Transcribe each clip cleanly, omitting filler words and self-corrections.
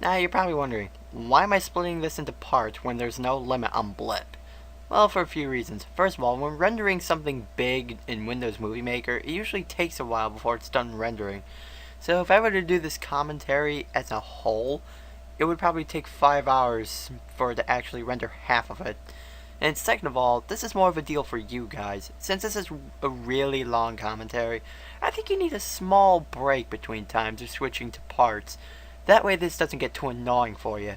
Now you're probably wondering, why am I splitting this into parts when there's no limit on blip? Well, for a few reasons. First of all, when rendering something big in Windows Movie Maker, it usually takes a while before it's done rendering. So if I were to do this commentary as a whole, it would probably take 5 hours for it to actually render half of it. And second of all, this is more of a deal for you guys. Since this is a really long commentary, I think you need a small break between times of switching to parts. That way this doesn't get too annoying for you.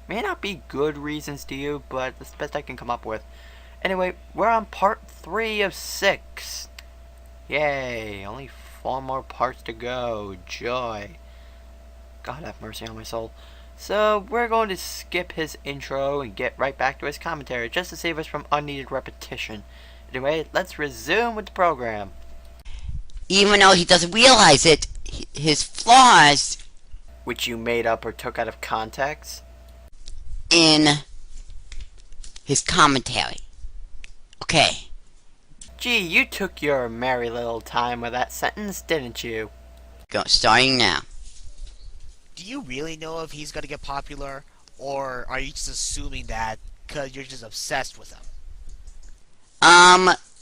May not be good reasons to you, but it's the best I can come up with. Anyway, we're on part 3 of 6. Yay, only 4 more parts to go. Joy. God have mercy on my soul. So, we're going to skip his intro and get right back to his commentary, just to save us from unneeded repetition. Anyway, let's resume with the program. Even though he doesn't realize it, his flaws... Which you made up or took out of context? In his commentary. Okay. Gee, you took your merry little time with that sentence, didn't you? Starting now. Do you really know if he's gonna get popular, or are you just assuming that because you're just obsessed with him?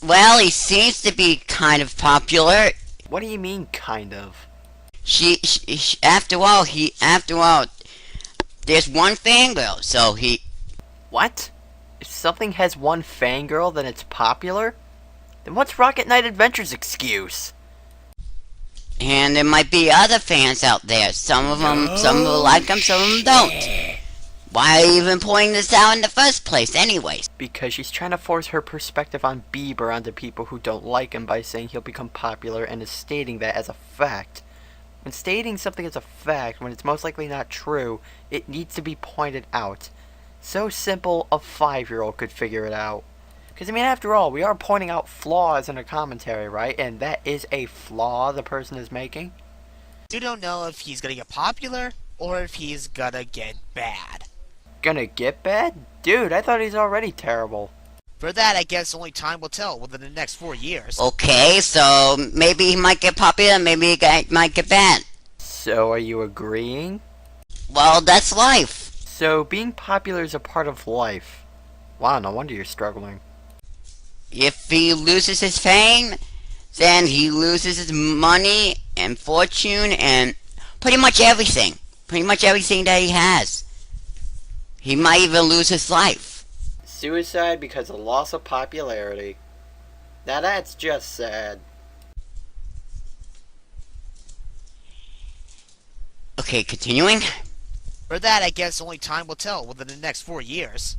Well, he seems to be kind of popular. What do you mean, kind of? After all, there's one fangirl, so he... What? If something has one fangirl, then it's popular? Then what's Rocket Knight Adventure's excuse? And there might be other fans out there. Some of them like him, some of them don't. Why are you even pointing this out in the first place, anyways? Because she's trying to force her perspective on Bieber onto people who don't like him by saying he'll become popular and is stating that as a fact. When stating something as a fact, when it's most likely not true, it needs to be pointed out. So simple, a 5-year-old could figure it out. Because, I mean, after all, we are pointing out flaws in a commentary, right? And that is a flaw the person is making. You don't know if he's gonna get popular, or if he's gonna get bad. Gonna get bad? Dude, I thought he's already terrible. For that, I guess only time will tell within the next 4 years. Okay, so maybe he might get popular, maybe he might get bad. So, are you agreeing? Well, that's life. So, being popular is a part of life. Wow, no wonder you're struggling. If he loses his fame, then he loses his money and fortune and pretty much everything. Pretty much everything that he has. He might even lose his life. Suicide because of loss of popularity. Now that's just sad. Okay, continuing. For that, I guess only time will tell within the next 4 years.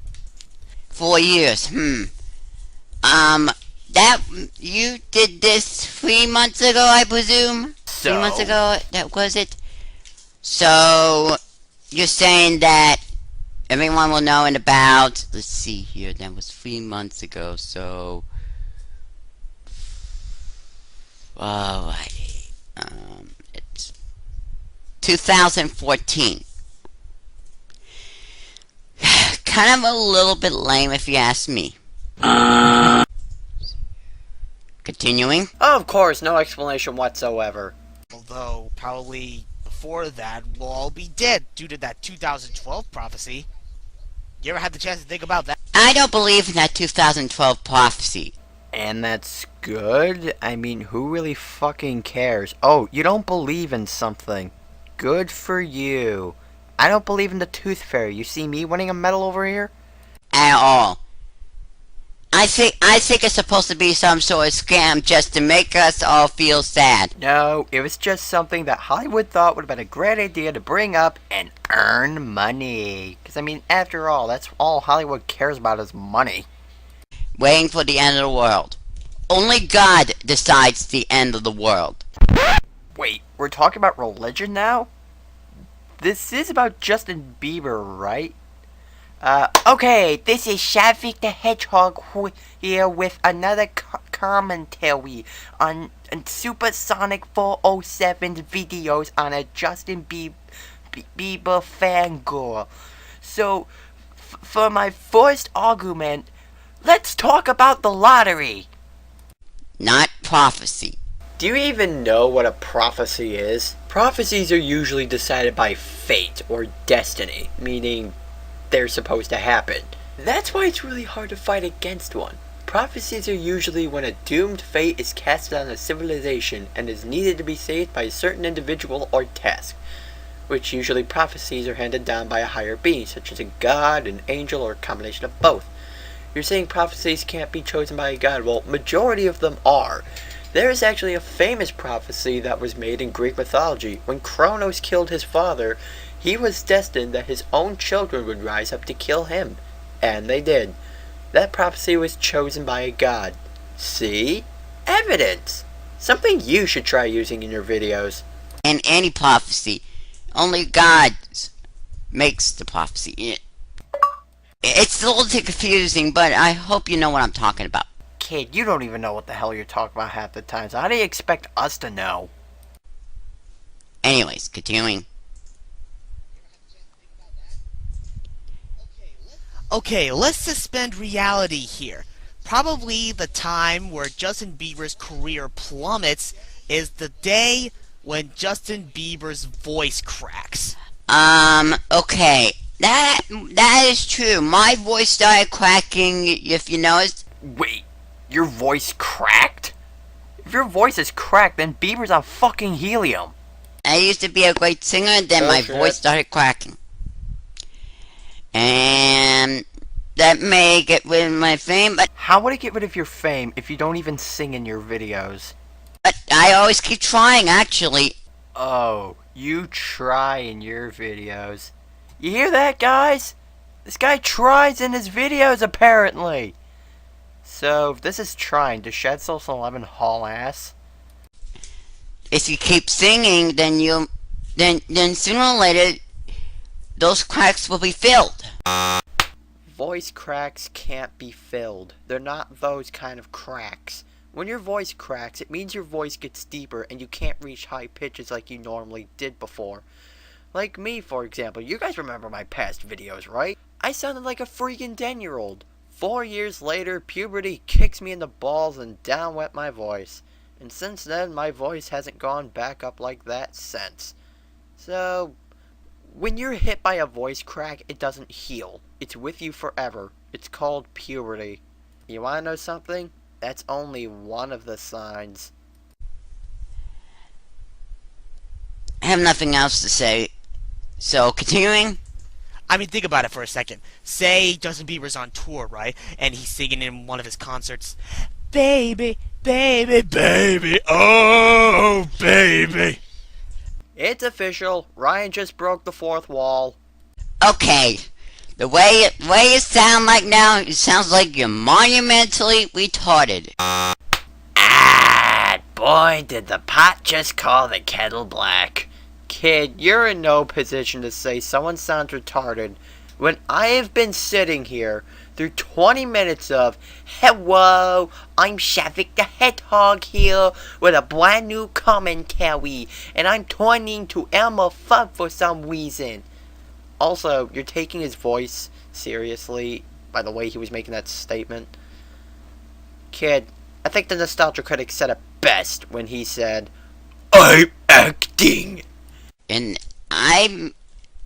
4 years, you did this 3 months ago, I presume? So? 3 months ago, that was it? So, you're saying that everyone will know in about, let's see here, that was 3 months ago, so... Alrighty, it's 2014. Kind of a little bit lame if you ask me. Continuing. Of course, no explanation whatsoever. Although, probably before that, we'll all be dead due to that 2012 prophecy. You ever had the chance to think about that? I don't believe in that 2012 prophecy. And that's good? I mean, who really fucking cares? Oh, you don't believe in something. Good for you. I don't believe in the Tooth Fairy. You see me winning a medal over here? At all. I think it's supposed to be some sort of scam just to make us all feel sad. No, it was just something that Hollywood thought would have been a great idea to bring up and earn money. Because, I mean, after all, that's all Hollywood cares about is money. Waiting for the end of the world. Only God decides the end of the world. Wait, we're talking about religion now? This is about Justin Bieber, right? Okay, this is Shavik the Hedgehog here with another commentary on Supersonic 407's videos on a Justin Bieber fangirl. So, for my first argument, let's talk about the lottery. Not prophecy. Do you even know what a prophecy is? Prophecies are usually decided by fate or destiny, meaning they're supposed to happen. That's why it's really hard to fight against one. Prophecies are usually when a doomed fate is cast on a civilization and is needed to be saved by a certain individual or task, which usually prophecies are handed down by a higher being, such as a god, an angel, or a combination of both. You're saying prophecies can't be chosen by a god. Well, majority of them are. There is actually a famous prophecy that was made in Greek mythology. When Kronos killed his father, he was destined that his own children would rise up to kill him. And they did. That prophecy was chosen by a god. See? Evidence! Something you should try using in your videos. And any prophecy, only God makes the prophecy. It's a little too confusing, but I hope you know what I'm talking about. Kid, you don't even know what the hell you're talking about half the time, so how do you expect us to know? Anyways, continuing. Okay, let's suspend reality here. Probably the time where Justin Bieber's career plummets is the day when Justin Bieber's voice cracks. Okay. That is true. My voice started cracking, if you noticed. Wait, your voice cracked? If your voice is cracked, then Bieber's on fucking helium. I used to be a great singer, and then my voice started cracking. And that may get rid of my fame, but... How would it get rid of your fame if you don't even sing in your videos? But I always keep trying, actually. Oh, you try in your videos. You hear that, guys? This guy tries in his videos, apparently. So, if this is trying, does Shed Social 11 haul ass? If you keep singing, then then sooner or later, those cracks will be filled. Voice cracks can't be filled. They're not those kind of cracks. When your voice cracks, it means your voice gets deeper and you can't reach high pitches like you normally did before. Like me, for example. You guys remember my past videos, right? I sounded like a freaking 10-year-old. 4 years later, puberty kicks me in the balls and down went my voice. And since then, my voice hasn't gone back up like that since. So, when you're hit by a voice crack, it doesn't heal. It's with you forever. It's called puberty. You wanna know something? That's only one of the signs. I have nothing else to say. So, continuing. I mean, think about it for a second. Say Justin Bieber's on tour, right? And he's singing in one of his concerts, "Baby, baby, baby, oh, baby." It's official. Ryan just broke the fourth wall. Okay. The way you sound like now, it sounds like you're monumentally retarded. Ah, boy, did the pot just call the kettle black. Kid, you're in no position to say someone sounds retarded when I have been sitting here through 20 minutes of, "Hello, I'm Shavik the Hedgehog here with a brand new commentary, and I'm turning to Elmer Fudd for some reason." Also, you're taking his voice seriously by the way he was making that statement. Kid, I think the Nostalgia Critic said it best when he said, "I'm acting." And I'm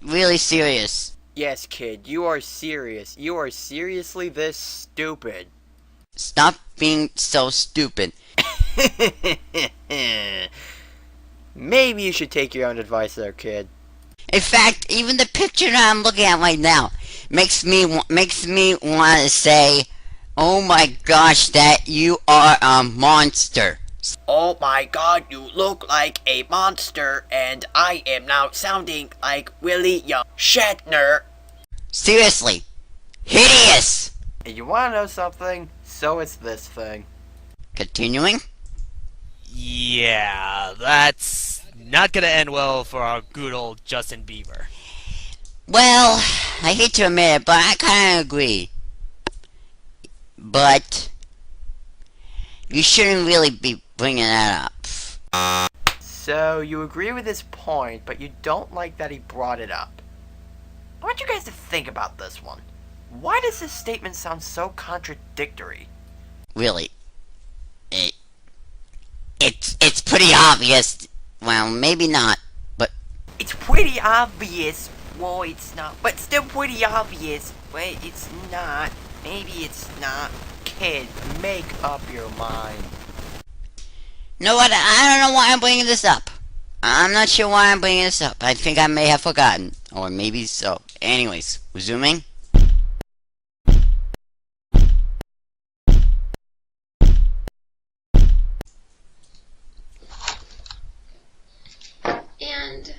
really serious. Yes, kid, you are serious. You are seriously this stupid. Stop being so stupid. Maybe you should take your own advice there, kid. In fact, even the picture that I'm looking at right now makes me want to say, "Oh my gosh, that you are a monster." Oh my god, you look like a monster, and I am now sounding like William Shatner. Seriously, hideous. And you wanna know something? So is this thing. Continuing. Yeah, that's not gonna end well for our good old Justin Bieber. Well, I hate to admit it, but I kind of agree. But you shouldn't really be bringing that up. So, you agree with his point, but you don't like that he brought it up. I want you guys to think about this one. Why does this statement sound so contradictory? Really, it's pretty obvious. Well, maybe not. It's pretty obvious. Well, it's not, but still pretty obvious. Wait, it's not. Maybe it's not. Kid, make up your mind. You know what? I don't know why I'm bringing this up. I'm not sure why I'm bringing this up. I think I may have forgotten. Or maybe so. Anyways, resuming. And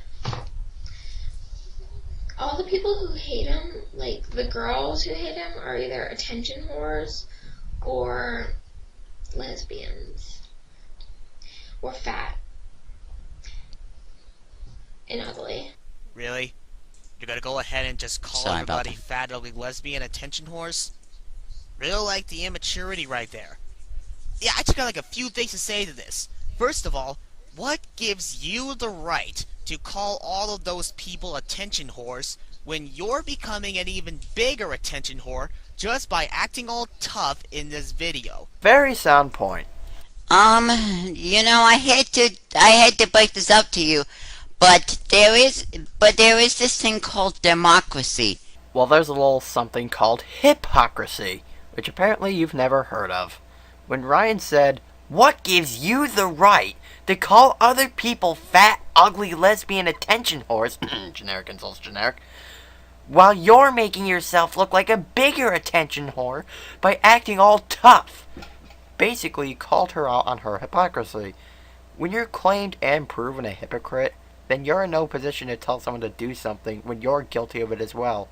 all the people who hate him, like the girls who hate him, are either attention whores or lesbians or fat and ugly. Really? You're gonna go ahead and just call Sorry about everybody that. fat, ugly, lesbian, attention whores? Real like the immaturity right there. Yeah, I just got like a few things to say to this. First of all, what gives you the right to call all of those people attention whores when you're becoming an even bigger attention whore just by acting all tough in this video? Very sound point. You know, I hate to break this up to you, but there is this thing called democracy. Well, there's a little something called hypocrisy, which apparently you've never heard of. When Ryan said, "What gives you the right to call other people fat, ugly, lesbian attention whores," generic insults generic, while you're making yourself look like a bigger attention whore by acting all tough. Basically, called her out on her hypocrisy. When you're claimed and proven a hypocrite, then you're in no position to tell someone to do something when you're guilty of it as well.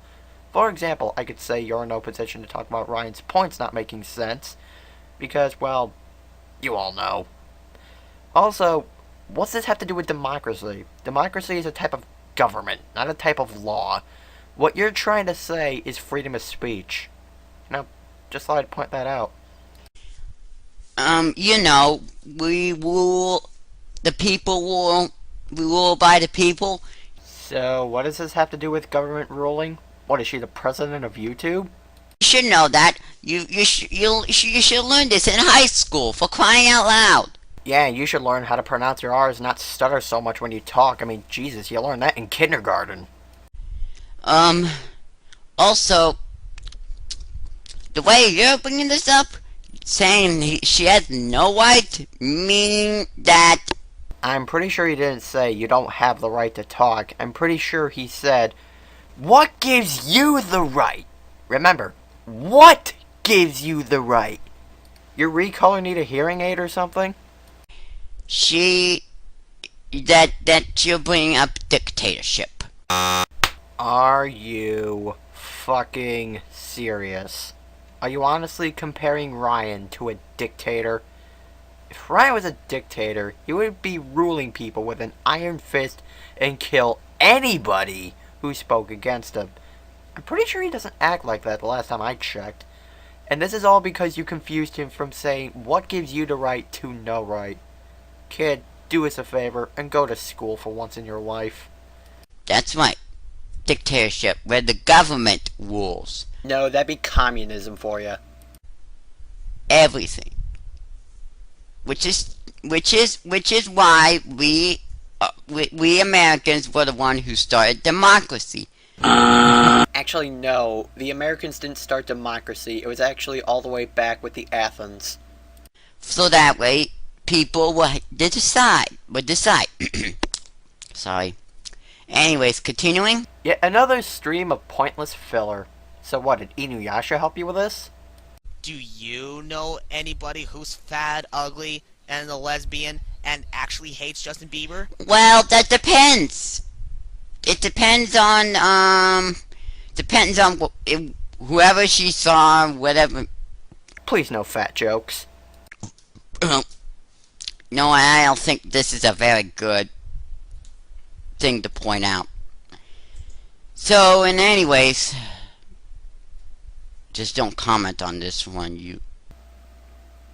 For example, I could say you're in no position to talk about Ryan's points not making sense, because, well, you all know. Also, what's this have to do with democracy? Democracy is a type of government, not a type of law. What you're trying to say is freedom of speech. Now, just thought I'd point that out. You know, we rule by the people. So, what does this have to do with government ruling? What, is she the president of YouTube? You should know that. You should learn this in high school, for crying out loud. Yeah, you should learn how to pronounce your R's and not stutter so much when you talk. I mean, Jesus, you learned that in kindergarten. Also, the way you're bringing this up, saying she has no right, meaning that... I'm pretty sure he didn't say you don't have the right to talk. I'm pretty sure he said, "What gives you the right?" Remember, what gives you the right? Your recolor need a hearing aid or something? That you're bringing up dictatorship. Are you fucking serious? Are you honestly comparing Ryan to a dictator? If Ryan was a dictator, he would be ruling people with an iron fist and kill anybody who spoke against him. I'm pretty sure he doesn't act like that the last time I checked. And this is all because you confused him from saying what gives you the right to no right. Kid, do us a favor and go to school for once in your life. That's right. Dictatorship, where the government rules No, that'd be communism for you. everything. Which is why we Americans were the one who started democracy. Actually, no. The Americans didn't start democracy. It was actually all the way back with the Athens. So that way, people would decide. Sorry. Anyways, continuing. Yet another stream of pointless filler. So what, did Inuyasha help you with this? Do you know anybody who's fat, ugly, and a lesbian and actually hates Justin Bieber? Well, that depends. It depends on whoever she saw, whatever. Please no fat jokes. No, I don't think this is a very good thing to point out. So, and anyways, just don't comment on this one, you.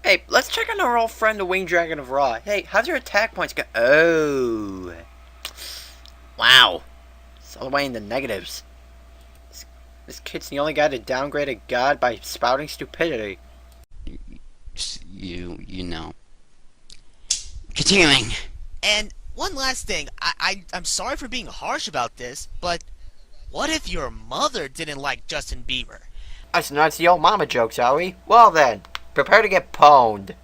Hey, let's check on our old friend the Winged Dragon of Raw. Hey, how's your attack points go? Oh. Wow. It's all the way in the negatives. This kid's the only guy to downgrade a god by spouting stupidity. You know. Continuing. And One last thing. I'm sorry for being harsh about this, but what if your mother didn't like Justin Bieber? That's the old mama jokes, are we? Well then, prepare to get pwned.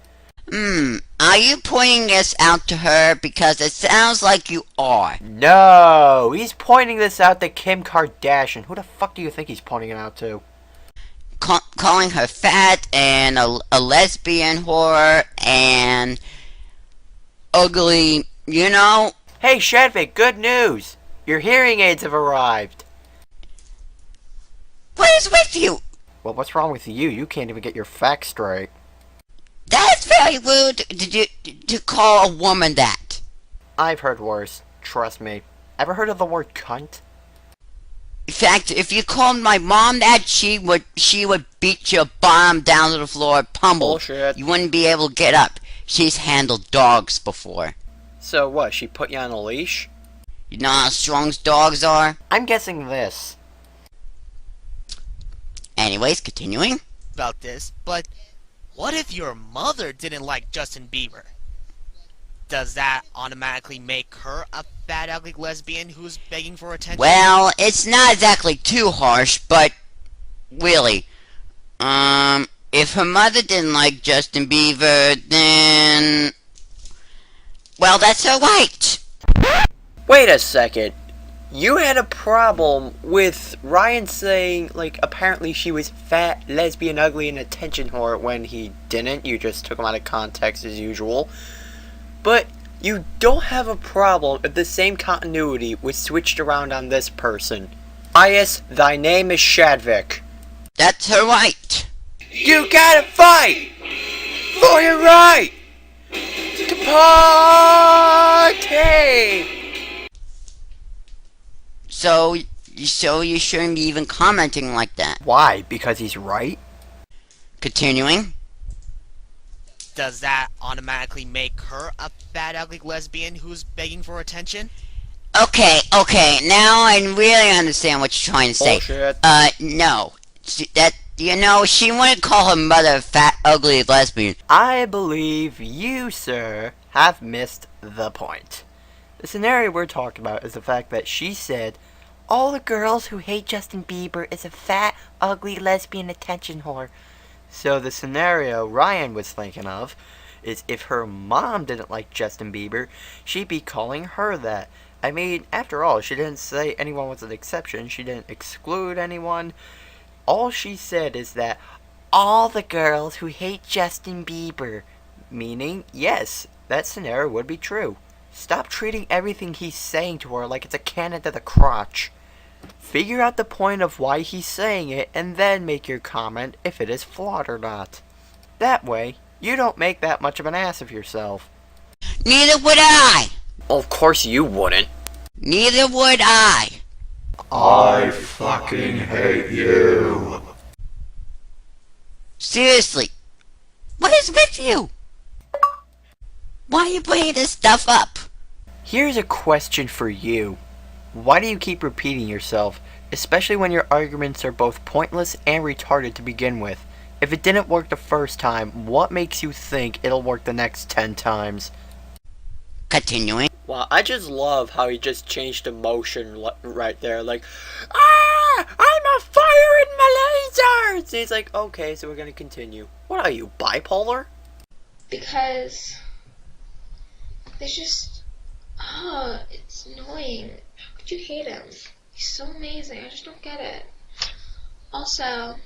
Are you pointing this out to her? Because it sounds like you are. No, he's pointing this out to Kim Kardashian. Who the fuck do you think he's pointing it out to? Calling her fat and a lesbian whore and ugly, you know? Hey Shadvik, good news! Your hearing aids have arrived. What is with you? Well, what's wrong with you? You can't even get your facts straight. That's very rude to call a woman that. I've heard worse, trust me. Ever heard of the word cunt? In fact, if you called my mom that, she would beat your bottom down to the floor, pummeled. Bullshit. You wouldn't be able to get up. She's handled dogs before. So what, she put you on a leash? You know how strong dogs are? I'm guessing this. Anyways, continuing. About this, but what if your mother didn't like Justin Bieber? Does that automatically make her a fat, ugly lesbian who's begging for attention? Well, it's not exactly too harsh, but really, if her mother didn't like Justin Bieber, then, well, that's her right. Wait a second. You had a problem with Ryan saying, like, apparently she was fat, lesbian, ugly, and attention whore when he didn't. You just took him out of context as usual. But you don't have a problem if the same continuity was switched around on this person. Ias, thy name is Shadvik. That's her right. You gotta fight for your right to party! So you shouldn't be even commenting like that. Why? Because he's right? Continuing. Does that automatically make her a fat, ugly lesbian who's begging for attention? Okay, now I really understand what you're trying to say. Bullshit. No. She wouldn't call her mother a fat, ugly lesbian. I believe you, sir, have missed the point. The scenario we're talking about is the fact that she said, all the girls who hate Justin Bieber is a fat, ugly, lesbian attention whore. So the scenario Ryan was thinking of is if her mom didn't like Justin Bieber, she'd be calling her that. I mean, after all, she didn't say anyone was an exception. She didn't exclude anyone. All she said is that all the girls who hate Justin Bieber. Meaning, yes, that scenario would be true. Stop treating everything he's saying to her like it's a cannon to the crotch. Figure out the point of why he's saying it, and then make your comment if it is flawed or not. That way, you don't make that much of an ass of yourself. Neither would I. Of course you wouldn't. Neither would I. I fucking hate you. Seriously. What is with you? Why are you bringing this stuff up? Here's a question for you. Why do you keep repeating yourself, especially when your arguments are both pointless and retarded to begin with? If it didn't work the first time, what makes you think it'll work the next 10 times? Continuing. Wow, I just love how he just changed emotion right there, like, I'm a fire in my lasers! And he's like, okay, so we're gonna continue. What are you, bipolar? Because there's just, it's annoying. How could you hate him? He's so amazing. I just don't get it. Also,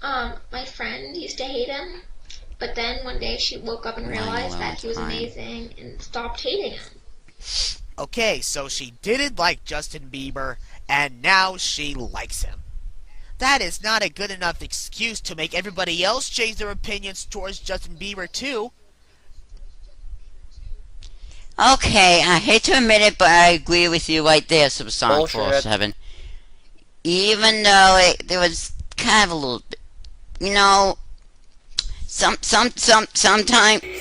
my friend used to hate him, but then one day she woke up and realized that he was amazing and stopped hating him. Okay, so she didn't like Justin Bieber, and now she likes him. That is not a good enough excuse to make everybody else change their opinions towards Justin Bieber too. Okay, I hate to admit it, but I agree with you right there, Supersonic Bullshit. 407. Even though there was kind of a little bit, you know, sometimes.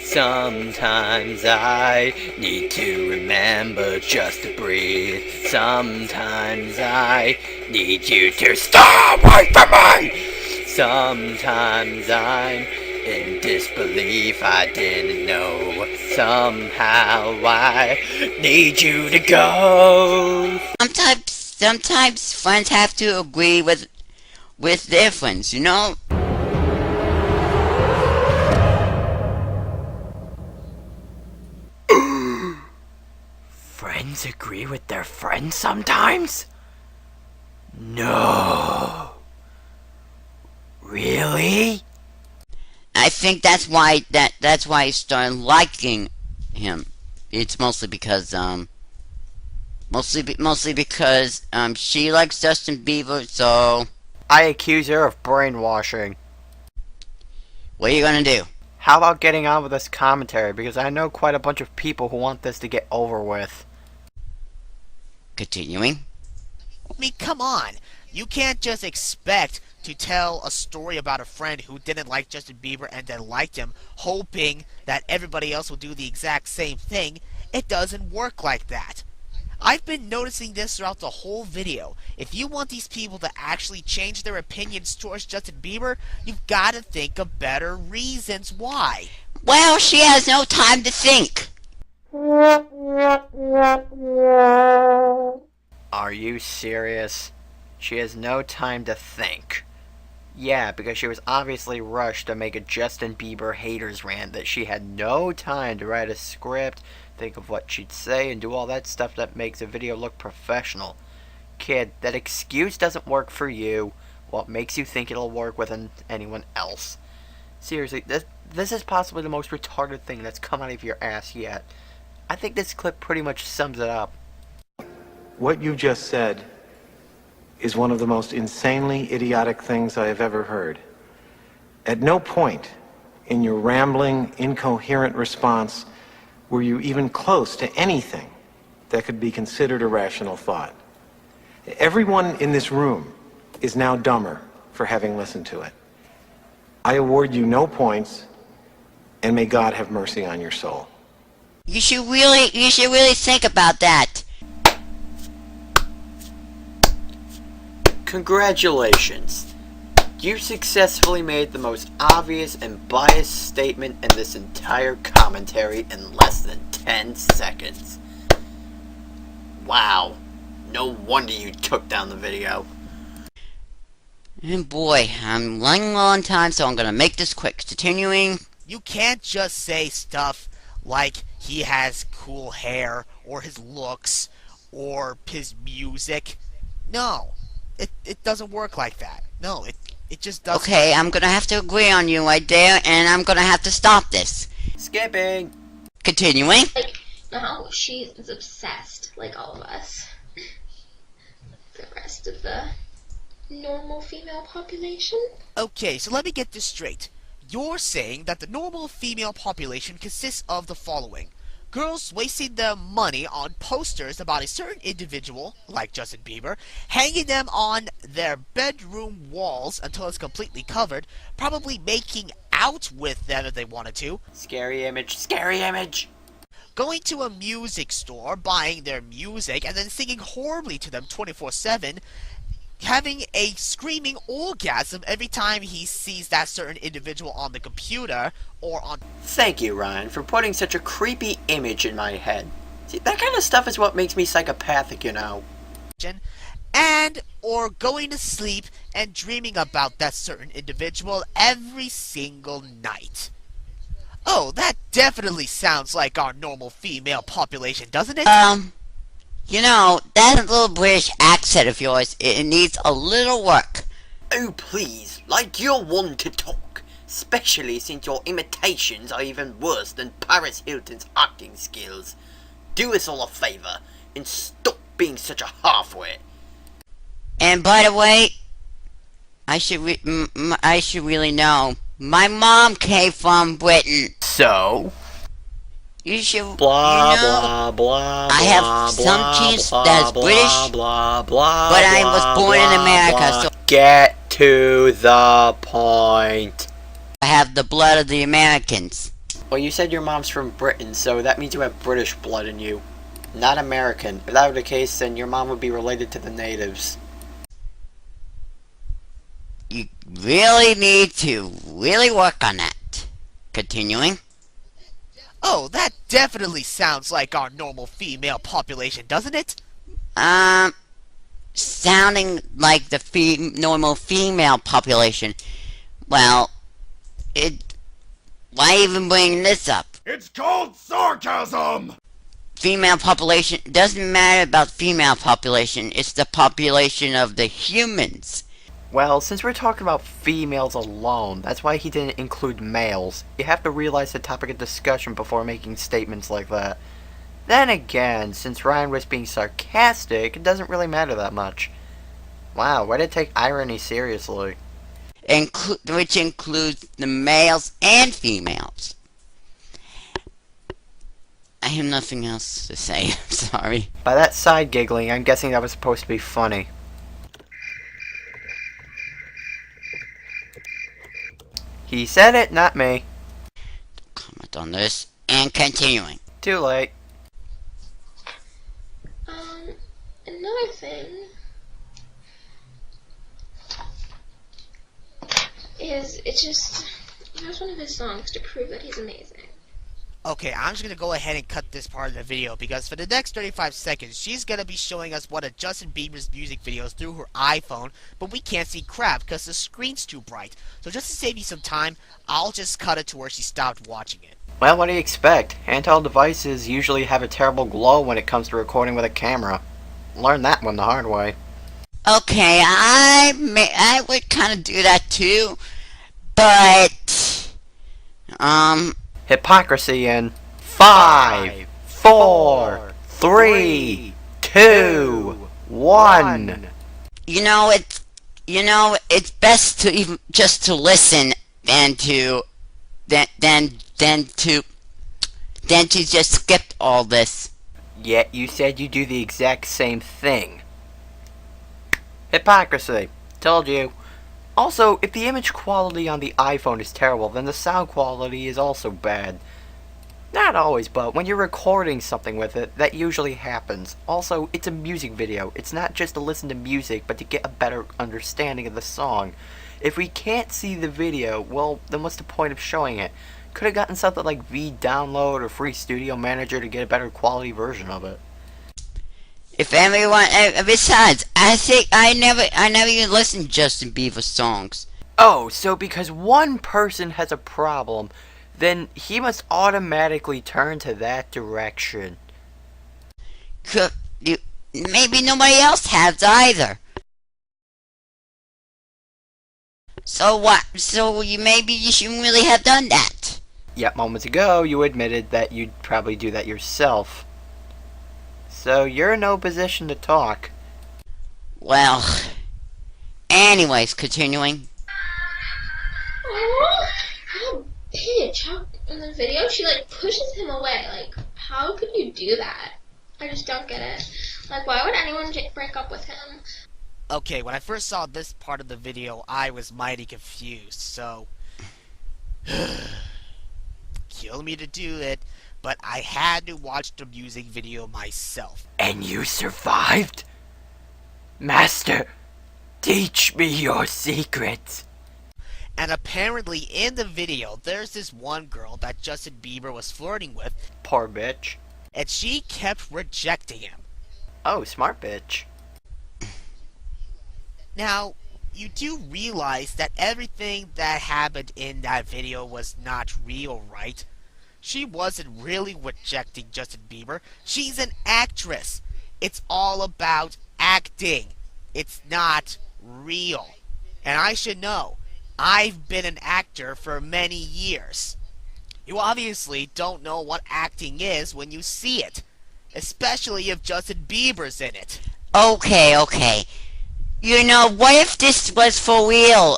Sometimes I need to remember just to breathe. Sometimes I need you to stop away from me. Sometimes I'm In disbelief, I didn't know. Somehow I need you to go. Sometimes friends have to agree with their friends, you know? Friends agree with their friends sometimes? No. Really? I think that's why I started liking him. It's mostly because she likes Justin Bieber, so I accuse her of brainwashing. what are you gonna do? How about getting on with this commentary, because I know quite a bunch of people who want this to get over with. Continuing. I mean, come on. You can't just expect to tell a story about a friend who didn't like Justin Bieber and then liked him, hoping that everybody else will do the exact same thing. It doesn't work like that. I've been noticing this throughout the whole video. If you want these people to actually change their opinions towards Justin Bieber, you've got to think of better reasons why. Well, she has no time to think. Are you serious? She has no time to think. Yeah, because she was obviously rushed to make a Justin Bieber haters rant that she had no time to write a script, think of what she'd say, and do all that stuff that makes a video look professional. Kid, that excuse doesn't work for you. What makes you think it'll work with anyone else? Seriously, this is possibly the most retarded thing that's come out of your ass yet. I think this clip pretty much sums it up. What you just said is one of the most insanely idiotic things I have ever heard. At no point in your rambling, incoherent response were you even close to anything that could be considered a rational thought. Everyone in this room is now dumber for having listened to it. I award you no points, and may God have mercy on your soul. You should really think about that. Congratulations. You successfully made the most obvious and biased statement in this entire commentary in less than 10 seconds. Wow. No wonder you took down the video. And boy, I'm running low on time, so I'm gonna make this quick. Continuing. You can't just say stuff like he has cool hair, or his looks, or his music. No. It doesn't work like that. No, it just doesn't. Okay, I'm gonna have to agree on you right there, and I'm gonna have to stop this. Skipping. Continuing. Like, now she is obsessed, like all of us. The rest of the normal female population. Okay, so let me get this straight. You're saying that the normal female population consists of the following. Girls wasting their money on posters about a certain individual, like Justin Bieber, hanging them on their bedroom walls until it's completely covered, probably making out with them if they wanted to. Scary image, scary image. Going to a music store, buying their music, and then singing horribly to them 24/7, having a screaming orgasm every time he sees that certain individual on the computer or on... Thank you, Ryan, for putting such a creepy image in my head. See, that kind of stuff is what makes me psychopathic, you know. And or going to sleep and dreaming about that certain individual every single night. Oh, that definitely sounds like our normal female population, doesn't it? You know, that little British accent of yours, it needs a little work. Oh, please, like you're one to talk. Especially since your imitations are even worse than Paris Hilton's acting skills. Do us all a favor and stop being such a halfwit. And by the way, I should really know. My mom came from Britain. So? You should, Blah, you know, blah, blah, I have blah, some blah, genes blah, that's blah, British, blah, blah, but I blah, was born blah, in America, blah. so Get to the point. I have the blood of the Americans. Well, you said your mom's from Britain, so that means you have British blood in you. Not American. If that were the case, then your mom would be related to the natives. You really need to really work on that. Continuing. Oh, that definitely sounds like our normal female population, doesn't it? Sounding like the normal female population. Well, why even bring this up? It's called sarcasm! Female population, it doesn't matter about female population, it's the population of the humans. Well, since we're talking about females alone, that's why he didn't include males. You have to realize the topic of discussion before making statements like that. Then again, since Ryan was being sarcastic, it doesn't really matter that much. Wow, way to take irony seriously. Which includes the males and females. I have nothing else to say, sorry. By that side giggling, I'm guessing that was supposed to be funny. He said it, not me. Comment on this, and continuing. Too late. Another thing is, he has one of his songs to prove that he's amazing. Okay, I'm just gonna go ahead and cut this part of the video because for the next 35 seconds, she's gonna be showing us one of Justin Bieber's music videos through her iPhone, but we can't see crap because the screen's too bright. So just to save you some time, I'll just cut it to where she stopped watching it. Well, what do you expect? Handheld devices usually have a terrible glow when it comes to recording with a camera. Learned that one the hard way. Okay, I would kind of do that too, but Hypocrisy in 5, 4, 3, 2, 1. It's best to even just to listen than to just skip all this. Yet you said you do the exact same thing. Hypocrisy. Told you. Also, if the image quality on the iPhone is terrible, then the sound quality is also bad. Not always, but when you're recording something with it, that usually happens. Also, it's a music video. It's not just to listen to music, but to get a better understanding of the song. If we can't see the video, well, then what's the point of showing it? Could have gotten something like V-Download or Free Studio Manager to get a better quality version of it. If everyone, besides, I never even listened to Justin Bieber songs. Oh, so because one person has a problem, then he must automatically turn to that direction. Maybe nobody else has either. So what? So maybe you shouldn't really have done that. Yet moments ago, you admitted that you'd probably do that yourself. So you're in no position to talk. Well, anyways, continuing. Oh, how bitch! How in the video she pushes him away. How could you do that? I just don't get it. Why would anyone break up with him? Okay, when I first saw this part of the video, I was mighty confused, so kill me to do it, but I had to watch the music video myself. And you survived? Master, teach me your secrets. And apparently in the video, there's this one girl that Justin Bieber was flirting with, Poor bitch. and she kept rejecting him. Oh, smart bitch. Now, you do realize that everything that happened in that video was not real, right? She wasn't really rejecting Justin Bieber. She's an actress. It's all about acting. It's not real. And I should know. I've been an actor for many years. You obviously don't know what acting is when you see it. Especially if Justin Bieber's in it. Okay. What if this was for real?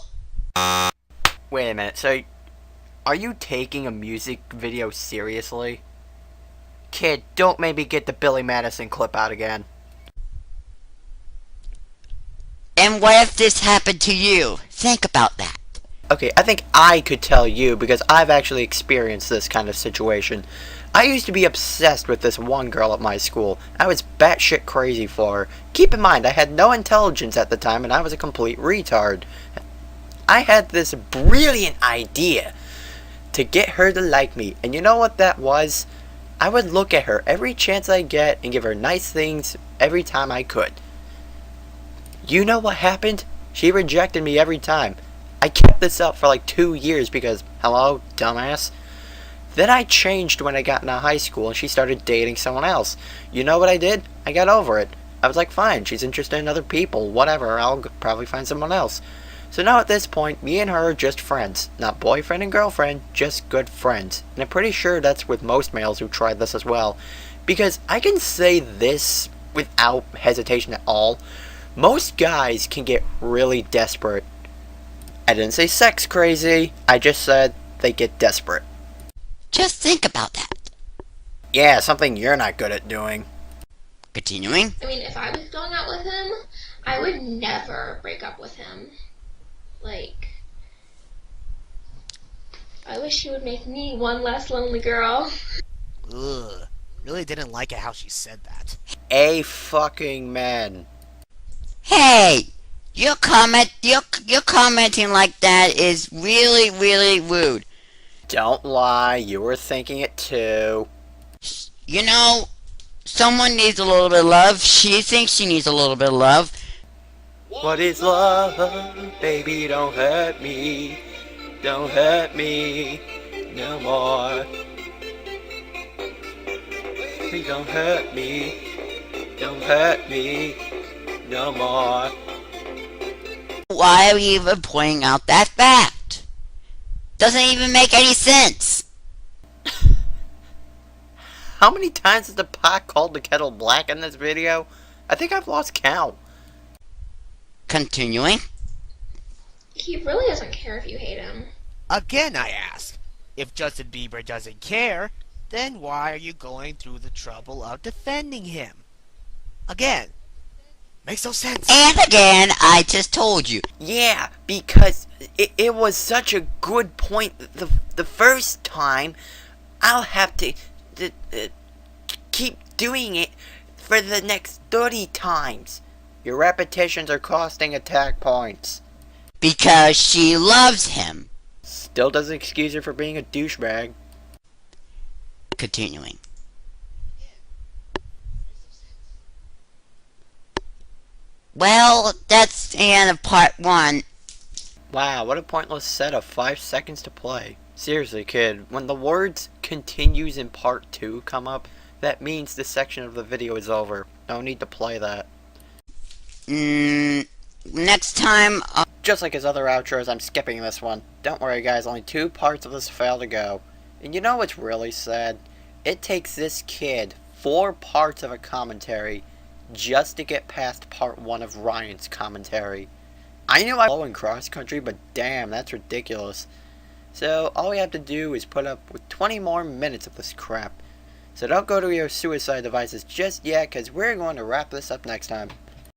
Wait a minute, so are you taking a music video seriously? Kid, don't maybe get the Billy Madison clip out again. And what if this happened to you? Think about that. Okay, I think I could tell you because I've actually experienced this kind of situation. I used to be obsessed with this one girl at my school. I was batshit crazy for her. Keep in mind, I had no intelligence at the time and I was a complete retard. I had this brilliant idea to get her to like me. And you know what that was? I would look at her every chance I get and give her nice things every time I could. You know what happened? She rejected me every time. I kept this up for like 2 years because, hello, dumbass. Then I changed when I got into high school and she started dating someone else. You know what I did? I got over it. I was like, fine, she's interested in other people, whatever, I'll probably find someone else. So now at this point, me and her are just friends. Not boyfriend and girlfriend, just good friends. And I'm pretty sure that's with most males who tried this as well. Because I can say this without hesitation at all. Most guys can get really desperate. I didn't say sex crazy, I just said they get desperate. Just think about that. Yeah, something you're not good at doing. Continuing. I mean, if I was going out with him, I would never break up with him. Like, I wish he would make me one less lonely girl. Ugh. Really didn't like it how she said that. A fucking man. Hey, your commenting like that is really, really rude. Don't lie, you were thinking it too. You know, someone needs a little bit of love. She thinks she needs a little bit of love. What is love? Baby, don't hurt me. Don't hurt me no more. Please don't hurt me. Don't hurt me no more. Why are we even pointing out that fact? Doesn't even make any sense. How many times has the pot called the kettle black in this video? I think I've lost count. Continuing. He really doesn't care if you hate him. Again, I ask, if Justin Bieber doesn't care, then why are you going through the trouble of defending him? Again, makes no sense. And again, I just told you. Yeah, because it was such a good point the first time. I'll have to keep doing it for the next 30 times. Your repetitions are costing attack points. Because she loves him. Still doesn't excuse her for being a douchebag. Continuing. Well, that's the end of part 1. Wow, what a pointless set of 5 seconds to play. Seriously, kid, when the words continues in part 2 come up, that means this section of the video is over. No need to play that. Next time, Just like his other outros, I'm skipping this one. Don't worry guys, only 2 parts of this fail to go. And you know what's really sad? It takes this kid 4 parts of a commentary just to get past part 1 of Ryan's commentary. I knew I was low in cross country, but damn, that's ridiculous. So all we have to do is put up with 20 more minutes of this crap. So don't go to your suicide devices just yet, because we're going to wrap this up next time.